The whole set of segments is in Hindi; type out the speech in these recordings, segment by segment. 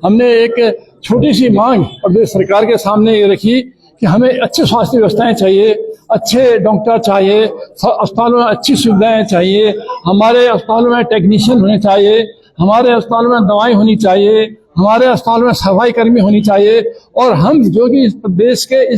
हमने एक छोटी सी मांग प्रदेश सरकार के सामने ये रखी कि हमें अच्छे स्वास्थ्य व्यवस्थाएं चाहिए, अच्छे डॉक्टर चाहिए, अस्पतालों में अच्छी सुविधाएं चाहिए, हमारे अस्पतालों में टेक्नीशियन होने चाहिए, हमारे अस्पतालों में दवाई होनी चाहिए, हमारे अस्पतालों में सफाई कर्मी होनी चाहिए। और हम जो कि इस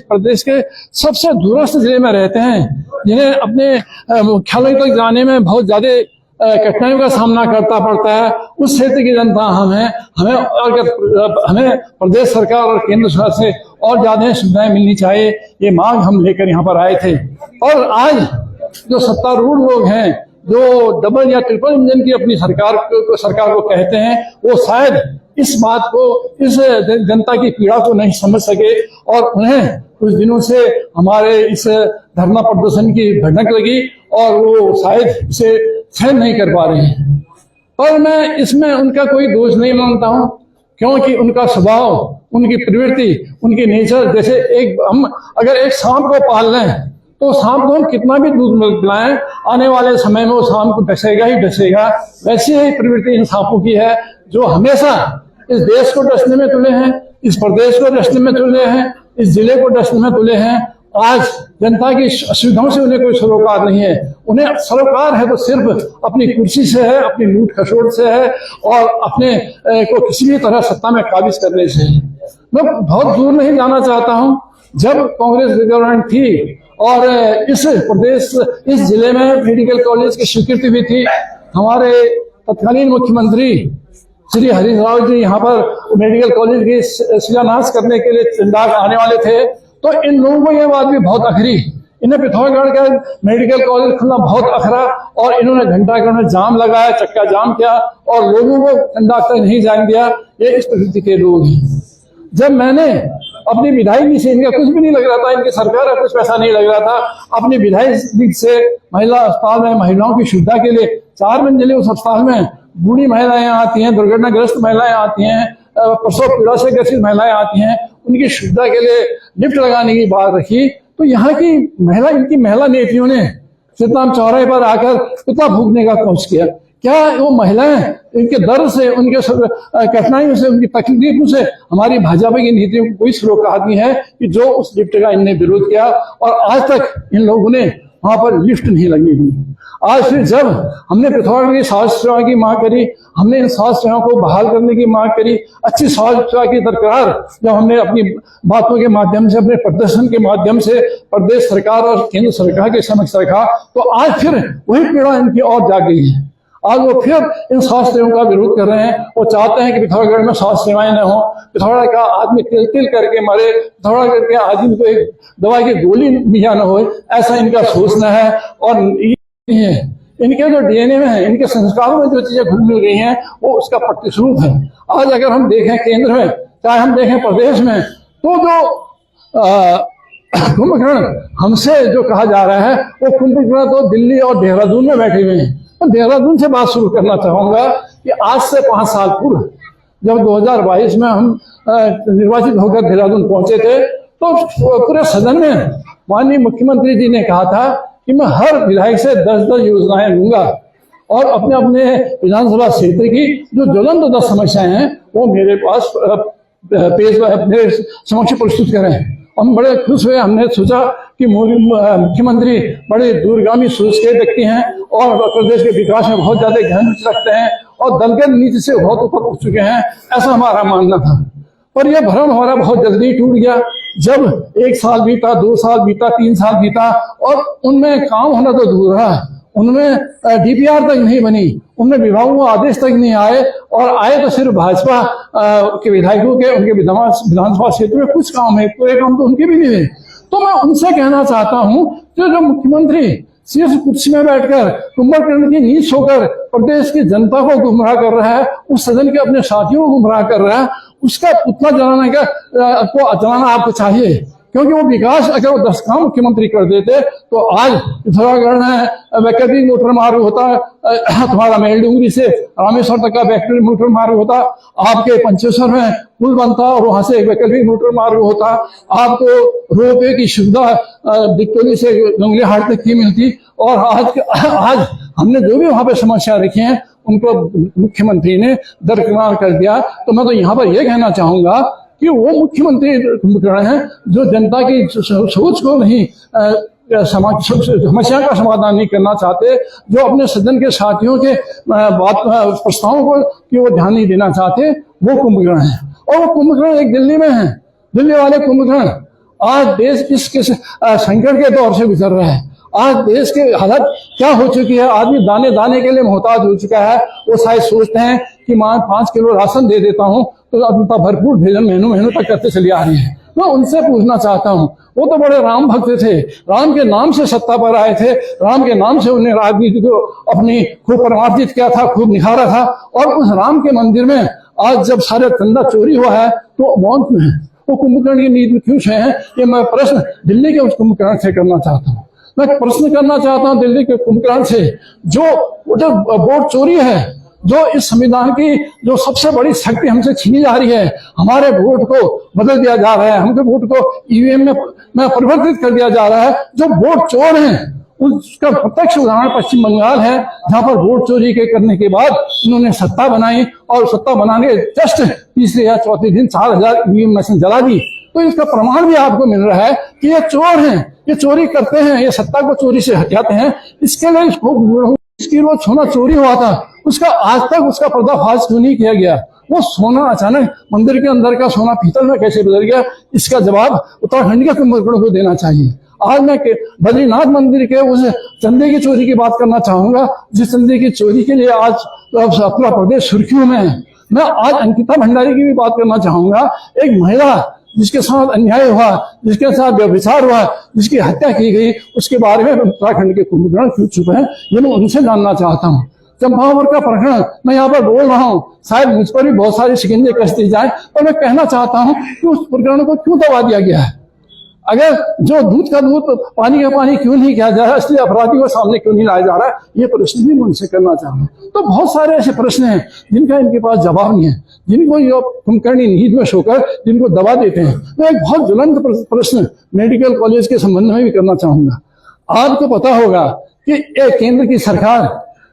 प्रदेश के सबसे दूरस्थ जिले में रहते हैं, जिन्हें अपने मुख्यालय तक जाने में बहुत ज्यादा कठिनाइयों का सामना करता पड़ता है, उस क्षेत्र की जनता हम हैं। हमें प्रदेश सरकार और केंद्र सरकार से और ज्यादा सुविधाएं मिलनी चाहिए, ये मांग हम लेकर यहाँ पर आए थे। और आज जो सत्तारूढ़ लोग हैं, जो डबल या ट्रिपल इंजन की अपनी सरकार को कहते हैं, वो शायद इस बात को, इस जनता की पीड़ा को नहीं समझ सके और उन्हें कुछ दिनों से हमारे इस धरना प्रदर्शन की भनक लगी और वो शायद इसे सहन नहीं कर पा रहे हैं। पर मैं इसमें उनका कोई दोष नहीं मानता हूं, क्योंकि उनका स्वभाव, उनकी प्रवृत्ति, उनकी नेचर, जैसे हम अगर एक सांप को पाल लें तो सांप को हम कितना भी दूध पिलाएं, आने वाले समय में वो सांप को डसेगा ही डसेगा। वैसी ही प्रवृत्ति इन सांपों की है, जो हमेशा इस देश को डसने में तुले हैं, इस प्रदेश को डसने में तुले हैं, इस जिले को डसने में तुले हैं। आज जनता की सुविधाओं से उन्हें कोई सरोकार नहीं है। उन्हें सरोकार है तो सिर्फ अपनी कुर्सी से है, अपनी लूट खसोट से है और अपने को किसी भी तरह सत्ता में काबिज करने से है। मैं बहुत दूर नहीं जाना चाहता हूं। जब कांग्रेस गवर्नमेंट थी और इस जिले में मेडिकल कॉलेज की स्वीकृति भी थी, हमारे तत्कालीन मुख्यमंत्री श्री हरीश राव जी यहाँ पर मेडिकल कॉलेज की शिलान्यास करने के लिए चंडाक आने वाले थे, तो इन लोगों को यह बात भी बहुत अखरी। इन्हें पिथौरागढ़ का मेडिकल कॉलेज खुलना बहुत अखरा और इन्होंने घंटाघर में जाम लगाया, चक्का जाम किया और लोगों को चंडाक तक नहीं जाने दिया। ये इस प्रकृति के लोग हैं। जब मैंने अपनी विधायक से, इनका कुछ भी नहीं लग रहा था, इनकी सरकार का कुछ पैसा नहीं लग रहा था, अपनी विधायक से महिला अस्पताल में महिलाओं की सुविधा के लिए 4 मंजिले उस अस्पताल में बूढ़ी महिलाएं आती हैं, दुर्घटनाग्रस्त महिलाएं आती हैं, प्रसव पीड़ा से ग्रसित महिलाएं आती हैं, उनकी सुविधा के लिए लिफ्ट लगाने की बात रखी। तो यहाँ की इनकी महिला नेत्रियों ने सीताराम चौराहे पर आकर कितना भूखने का कोशिश किया। क्या वो महिलाएं इनके दर्द से, उनके कठिनाइयों से, उनकी तकलीफों से हमारी भाजपा की नीतियों को कोई सरोकार नहीं है कि जो उस लिफ्ट का इनने विरोध किया और आज तक इन लोगों ने वहां पर लिफ्ट नहीं लगी हुई। आज फिर जब हमने पिथौरागढ़ की स्वास्थ्य सेवा की मांग करी, हमने इन स्वास्थ्य सेवाओं को बहाल करने की मांग करी, अच्छी स्वास्थ्य सेवा की दरकार जब हमने अपनी बातों के माध्यम से, अपने प्रदर्शन के माध्यम से प्रदेश सरकार और केंद्र सरकार के समक्ष रखा, तो आज फिर वही पीड़ा इनकी और जाग गई है। आज वो फिर इन स्वास्थ्य सेवाओं का विरोध कर रहे हैं। वो चाहते हैं कि पिथौरागढ़ में स्वास्थ्य सेवाएं न हो, पिथौरागढ़ का आदमी तिल करके मरे, पिथौरागढ़ के आदमी को एक दवा की गोली मिला न हो, ऐसा इनका सोचना है। और इनके जो डीएनए में है, इनके संस्कारों में जो चीजें घुल मिल गई हैं, वो उसका प्रतिश्रुत है। आज अगर हम देखें केंद्र में, चाहे हम देखें प्रदेश में, तो जो कुंभकर्ण हमसे जो कहा जा रहा है, वो कुंभकर्ण तो दिल्ली और देहरादून में बैठे हुए हैं। तो देहरादून से बात शुरू करना चाहूंगा कि आज से 5 साल पूर्व जब 2022 में हम निर्वाचित होकर देहरादून पहुंचे थे, तो पूरे सदन में माननीय मुख्यमंत्री जी ने कहा था कि मैं हर विधायक से 10-10 योजनाएं लूंगा और अपने अपने विधानसभा क्षेत्र की जो ज्वलंत 10 समस्याएं हैं वो मेरे पास मेरे समक्ष प्रस्तुत करें। हम बड़े खुश हुए। हमने सोचा कि मुख्यमंत्री बड़े दूरगामी सोच के व्यक्ति हैं और प्रदेश के विकास में बहुत ज्यादा गहन रुचि रखते हैं और दलगत नीति से बहुत ऊपर उठ चुके हैं, ऐसा हमारा मानना था। पर यह भ्रम हमारा बहुत जल्दी टूट गया जब 1 साल बीता, 2 साल बीता, 3 साल बीता और उनमें काम होना तो दूर रहा, उनमें डीपीआर तक नहीं बनी, उनमें विभागों का आदेश तक नहीं आए और आए तो सिर्फ भाजपा के विधायकों के, उनके विधानसभा क्षेत्र में कुछ काम है, पूरे काम तो उनके भी नहीं है। तो मैं उनसे कहना चाहता हूं कि जो मुख्यमंत्री शीर्ष कुर्सी में बैठकर कुंभकर्ण की नीच होकर प्रदेश की जनता को गुमराह कर रहा है, उस सदन के अपने साथियों को गुमराह कर रहा है, उसका पुतला जलाना आपको चाहिए। क्योंकि वो विकास अगर वो 10 काम मुख्यमंत्री कर देते तो आज पिथौरागढ़ में वैकल्पिक मोटर मार्ग होता, तुम्हारा मेलडुंगरी से रामेश्वर तक का वैकल्पिक मोटर मार्ग होता, आपके पंचेश्वर में पुल बनता और वहां से एक वैकल्पिक मोटर मार्ग होता, आपको रोपवे की सुविधा डिक्टोली से गंगलीहाट तक की मिलती। और आज हमने जो भी वहां पे समस्या रखी है उनको मुख्यमंत्री ने दरकिनार कर दिया। तो मैं तो यहाँ पर यह कहना चाहूंगा कि वो मुख्यमंत्री कुंभकर्ण हैं जो जनता की सोच को नहीं, समस्या का समाधान नहीं करना चाहते, जो अपने सदन के साथियों के बात प्रस्तावों को कि वो ध्यान नहीं देना चाहते, वो कुंभकर्ण है। और वो कुंभकर्ण एक दिल्ली में है, दिल्ली वाले कुंभकर्ण। आज देश किस संकट के दौर से गुजर रहा है, आज देश की हालत क्या हो चुकी है, आदमी दाने दाने के लिए मोहताज हो चुका है। वो शायद सोचते हैं कि मां 5 किलो राशन दे देता हूं तो अपना भरपूर भोजन महीनों तक करते चली आ रही है। मैं उनसे पूछना चाहता हूं, वो तो बड़े राम भक्त थे, राम के नाम से सत्ता पर आए थे, राम के नाम से उन्हें राजनीति को अपनी खूब परमार्जित किया था, खूब निखारा था। और उस राम के मंदिर में आज जब सारे चंदा चोरी हुआ है तो मौन क्यों है, वो कुंभकर्ण की नींद में क्यों सोए हैं? ये मैं प्रश्न दिल्ली के उस कुंभकर्ण से करना चाहता हूँ। मैं प्रश्न करना चाहता हूँ दिल्ली के कुंभकर्ण से, जो वोट चोरी है, जो इस संविधान की जो सबसे बड़ी शक्ति हमसे छीनी जा रही है, हमारे वोट को बदल दिया जा रहा है, हमके वोट को ईवीएम में परिवर्तित कर दिया जा रहा है। जो वोट चोर हैं उसका प्रत्यक्ष उदाहरण पश्चिम बंगाल है, जहां पर वोट चोरी के करने के बाद इन्होंने सत्ता बनाई और सत्ता बनाने के जस्ट तीसरे या चौथे दिन 4000 ईवीएम मशीन जला दी। तो इसका प्रमाण भी आपको मिल रहा है कि ये चोर हैं, ये चोरी करते हैं, ये सत्ता को चोरी से हटाते हैं। इसके लिए इसकी रोज सोना चोरी हुआ था, उसका आज तक उसका पर्दाफाश क्यों नहीं किया गया? वो सोना अचानक मंदिर के अंदर का सोना पीतल में कैसे बदल गया? इसका जवाब उत्तराखंड के कुंभकर्ण को देना चाहिए। आज मैं बद्रीनाथ मंदिर के उस चंदे की चोरी की बात करना चाहूंगा, जिस चंदे की चोरी के लिए आज पूरा प्रदेश सुर्खियों में है। मैं आज अंकिता भंडारी की भी बात करना चाहूंगा, एक महिला जिसके साथ अन्याय हुआ, जिसके साथ व्यभिचार हुआ, जिसकी हत्या की गई, उसके बारे में उत्तराखंड के कुंभकर्ण क्यों चुप है, ये मैं उनसे जानना चाहता हूँ। चंपावत का प्रकरण मैं यहाँ पर बोल रहा हूँ, शायद मुझ पर भी बहुत सारी शिकंजे कस दी जाए, पर मैं कहना चाहता हूँ कि उस प्रकरण को क्यों दबा दिया गया है? अगर जो दूध का दूध पानी का पानी क्यों नहीं किया जा रहा है, इसलिए अपराधी को सामने क्यों नहीं लाया जा रहा है, ये प्रश्न भी मैं उनसे करना चाह रहा हूँ। तो बहुत सारे ऐसे प्रश्न हैं जिनका इनके पास जवाब नहीं है, जिनको ये कुंभकर्णी नींद में सोकर जिनको दबा देते हैं। मैं एक बहुत ज्वलंत प्रश्न मेडिकल कॉलेज के संबंध में भी करना चाहूंगा। आपको पता होगा कि एक केंद्र की सरकार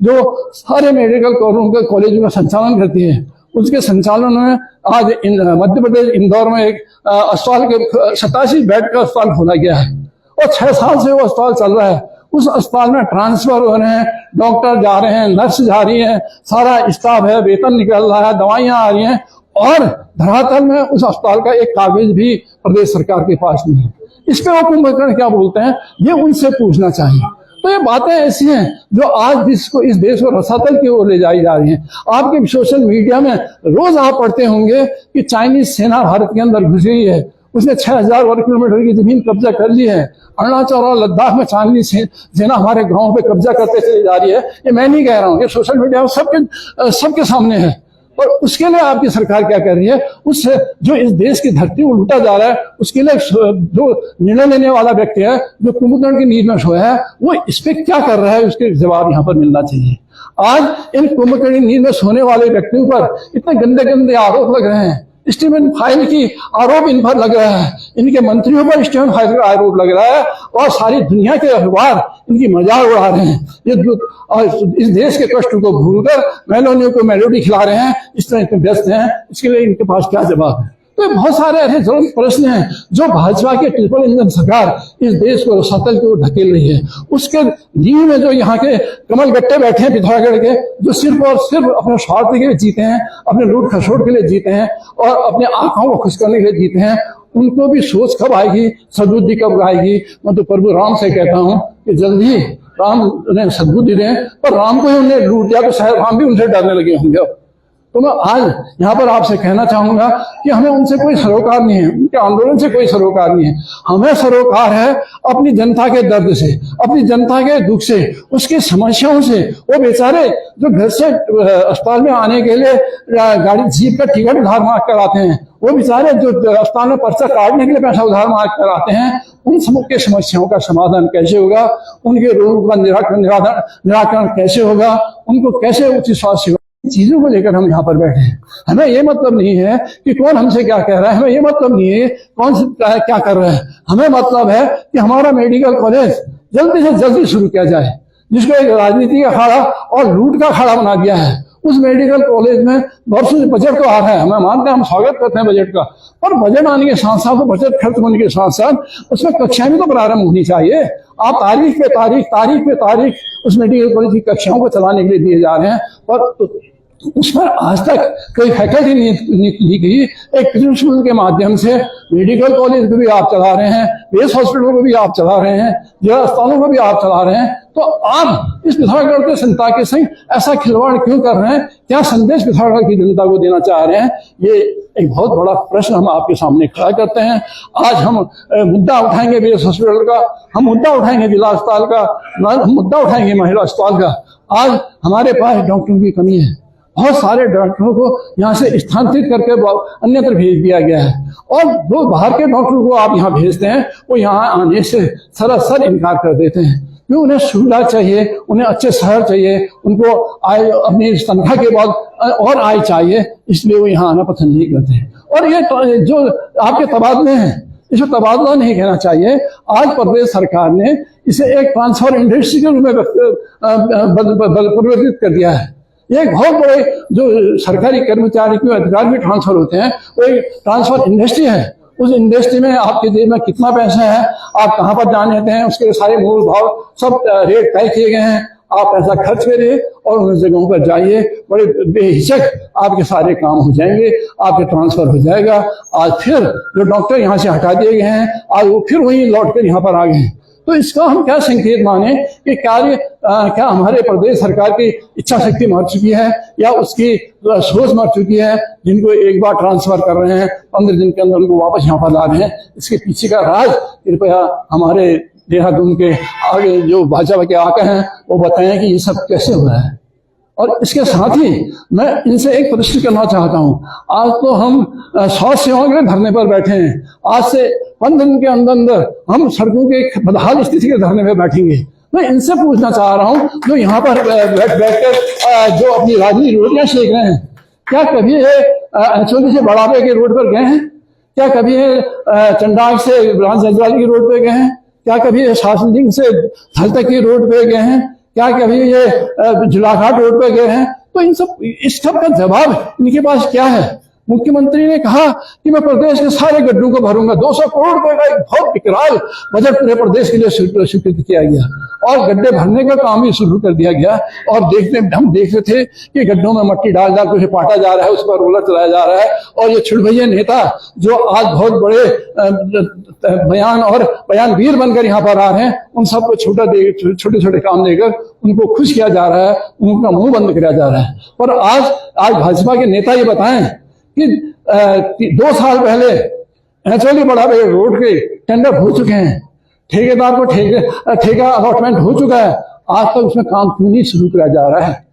जो सारे मेडिकल कॉलेजों का संचालन करती है, उसके संचालन में आज मध्य प्रदेश इंदौर में एक अस्पताल के 87 बेड का अस्पताल खोला गया है और 6 साल से वो अस्पताल चल रहा है। उस अस्पताल में ट्रांसफर हो रहे हैं, डॉक्टर जा रहे हैं, नर्स जा रही हैं, सारा स्टाफ है, वेतन निकल रहा है, दवाइयां आ रही हैं, और धरातल में उस अस्पताल का एक कागज भी प्रदेश सरकार के पास नहीं है। इस पे वो कुंभकर्ण क्या बोलते हैं, ये उनसे पूछना चाहिए। तो ये बातें ऐसी हैं जो आज इस देश को रसातल की ओर ले जाई जा रही हैं। आपके सोशल मीडिया में रोज आप पढ़ते होंगे कि चाइनीज सेना भारत के अंदर घुस गई है, उसने 6000 वर्ग किलोमीटर की जमीन कब्जा कर ली है। अरुणाचल और लद्दाख में चाइनीज सेना हमारे गांव पे कब्जा करते चली जा रही है। ये मैं नहीं कह रहा हूँ, ये सोशल मीडिया में सबके सामने है। और उसके लिए आपकी सरकार क्या कर रही है? उससे जो इस देश की धरती को लूटा जा रहा है, उसके लिए जो निर्णय लेने वाला व्यक्ति है, जो कुंभकर्ण की नींद में सोया है, वो इस पे क्या कर रहा है, उसके जवाब यहाँ पर मिलना चाहिए। आज इन कुंभकर्ण की नींद में सोने वाले व्यक्तियों पर इतने गंदे गंदे आरोप लग रहे हैं। स्टीवन फाइल की आरोप इन पर लग रहा है, इनके मंत्रियों पर स्टीवन फाइल का आरोप लग रहा है, और सारी दुनिया के अखबार इनकी मजाक उड़ा रहे हैं। ये इस देश के कष्ट को भूलकर मेलोनियों को मेलोडी खिला रहे हैं, इस तरह इतने व्यस्त हैं। इसके लिए इनके पास क्या जवाब है? तो बहुत सारे ऐसे ज्वलंत प्रश्न हैं जो भाजपा के ट्रिपल इंजन सरकार इस देश को रसातल की ओर धकेल रही है। उसके नींव में जो यहाँ के कमल गट्टे बैठे हैं पिथौरागढ़ के, जो सिर्फ और सिर्फ अपने स्वार्थ के लिए जीते हैं, अपने लूट खसोट के लिए जीते हैं और अपने आंखों को खुश करने के लिए जीते हैं, उनको भी सोच कब आएगी, सद्बुद्धि कब आएगी? मैं तो प्रभु राम से कहता हूँ कि जल्द ही राम उन्हें सद्बुद्धि दें, पर राम को ही उन्हें लूट दिया तो शायद राम भी उनसे डरने लगे होंगे। तो मैं आज यहाँ पर आपसे कहना चाहूंगा कि हमें उनसे कोई सरोकार नहीं है, उनके आंदोलन से कोई सरोकार नहीं है। हमें सरोकार है अपनी जनता के दर्द से, अपनी जनता के दुख से, उसकी समस्याओं से। वो बेचारे जो घर से अस्पताल में आने के लिए गाड़ी जीप का टिकट उधार मांग कर आते हैं, वो बेचारे जो अस्पताल में पर्चा काटने के लिए पैसा उधार मांग कर आते हैं, उन सबके समस्याओं का समाधान कैसे होगा? उनके रोगों का निराकरण कैसे होगा? उनको कैसे उचित स्वास्थ्य चीजों को लेकर हम यहाँ पर बैठे हैं। हमें ये मतलब नहीं है कि कौन हमसे क्या कह रहा है, हमें ये मतलब नहीं है कौन क्या कर रहा है। हमें मतलब है कि हमारा मेडिकल कॉलेज जल्दी से जल्दी शुरू किया जाए, जिसको एक राजनीति का अखाड़ा और लूट का अखाड़ा बना दिया है। उस मेडिकल कॉलेज में वर्षों से बजट तो आ रहा है, हमें मानते हैं, हम स्वागत करते हैं बजट का, पर बजट आने के साथ साथ, बजट खर्च होने के साथ साथ उसमें कक्षाएं भी तो प्रारंभ होनी चाहिए। आप तारीख पे तारीख उस मेडिकल कॉलेज की कक्षाओं को चलाने के लिए दिए जा रहे हैं, पर उस पर आज तक कोई फैकल्टी नहीं ली गई। एक प्रिंसिपल के माध्यम से मेडिकल कॉलेज को भी आप चला रहे हैं, बेस हॉस्पिटल को भी आप चला रहे हैं, जिला अस्पतालों को भी आप चला रहे हैं, तो आप इस पिथौरागढ़ के जनता के संग ऐसा खिलवाड़ क्यों कर रहे हैं? क्या संदेश पिथौरागढ़ की जनता को देना चाह रहे हैं? ये एक बहुत बड़ा प्रश्न हम आपके सामने खड़ा करते हैं। आज हम मुद्दा उठाएंगे बेस हॉस्पिटल का, हम मुद्दा उठाएंगे जिला अस्पताल का, हम मुद्दा उठाएंगे महिला अस्पताल का। आज हमारे पास डॉक्टरों की कमी है, बहुत सारे डॉक्टरों को यहाँ से स्थानांतरित करके अन्यत्र भेज दिया गया है, और जो बाहर के डॉक्टरों को आप यहाँ भेजते हैं वो यहाँ आने से सरासर इनकार कर देते हैं, क्योंकि उन्हें सुविधा चाहिए, उन्हें अच्छे शहर चाहिए, उनको आय, अपनी तनख्वाह के बाद और आय चाहिए, इसलिए वो यहाँ आना पसंद नहीं करते हैं। और ये जो आपके तबादले हैं, इसको तबादला नहीं कहना चाहिए। आज प्रदेश सरकार ने इसे एक ट्रांसफर इंडस्ट्री के रूप में परिवर्तित कर दिया है। ये एक बहुत बड़े जो सरकारी कर्मचारी के अधिकार भी ट्रांसफर होते हैं, वो एक ट्रांसफर इंडस्ट्री है। उस इंडस्ट्री में आपके जेब में कितना पैसा है, आप कहाँ पर जाने देते हैं, उसके सारे मूल भाव सब रेट तय किए गए हैं। आप पैसा खर्च करिए और उन जगहों पर जाइए, बड़े बेहिचक आपके सारे काम हो जाएंगे, आपके ट्रांसफर हो जाएगा। आज फिर जो डॉक्टर यहाँ से हटा दिए गए हैं, आज वो फिर वहीं लौट कर यहाँ पर आ गए हैं। तो इसका हम क्या संकेत माने कि क्या हमारे प्रदेश सरकार की इच्छा शक्ति मर चुकी है, या उसकी सोच मर चुकी है? जिनको एक बार ट्रांसफर कर रहे हैं, 15 दिन के अंदर उनको वापस यहाँ पर ला रहे हैं, इसके पीछे का राज कृपया हमारे देहरादून के आगे जो भाजपा के आके हैं वो बताएं कि ये सब कैसे हो रहा है। और इसके साथ ही मैं इनसे एक प्रश्न करना चाहता हूं। आज तो हम स्वास्थ्य सेवाओं के धरने पर बैठे हैं, आज से 15 दिन के अंदर अंदर हम सड़कों के बदहाल स्थिति के धरने पर बैठेंगे। मैं इनसे पूछना चाह रहा हूं, जो यहाँ पर बैठकर जो अपनी राजनीतिक रोटियां सेक रहे हैं, क्या कभी ये एचओडी से बड़ावे के रोड पर गए हैं? क्या कभी ये चंडाग से ब्रांच सचिवालय की रोड पर गए हैं? क्या कभी ये शासन से थल तक की रोड पे गए हैं? क्या कभी ये जुलाघाट रोड पे गए हैं? तो इस सब का जवाब इनके पास क्या है? मुख्यमंत्री ने कहा कि मैं प्रदेश के सारे गड्ढों को भरूंगा। 200 करोड़ रुपए का एक बहुत विकराल बजट पूरे प्रदेश के लिए स्वीकृत किया गया, और गड्ढे भरने का काम भी शुरू कर दिया गया। और हम देख रहे थे कि गड्ढों में मट्टी डाल कुछ पाटा जा रहा है, उस पर रोलर चलाया जा रहा है। और ये छुड़भैया नेता जो आज बहुत बड़े बयानवीर बनकर यहाँ पर आ रहे हैं, उन सबको छोटे छोटे काम देकर उनको खुश किया जा रहा है, उनका मुंह बंद किया जा रहा है। पर आज भाजपा के नेता ये बताएं कि 2 साल पहले एचओडी बढ़ावे रोड के टेंडर हो चुके हैं, ठेकेदार को ठेका अलॉटमेंट हो चुका है, आज तक उसमें काम क्यों नहीं शुरू किया जा रहा है?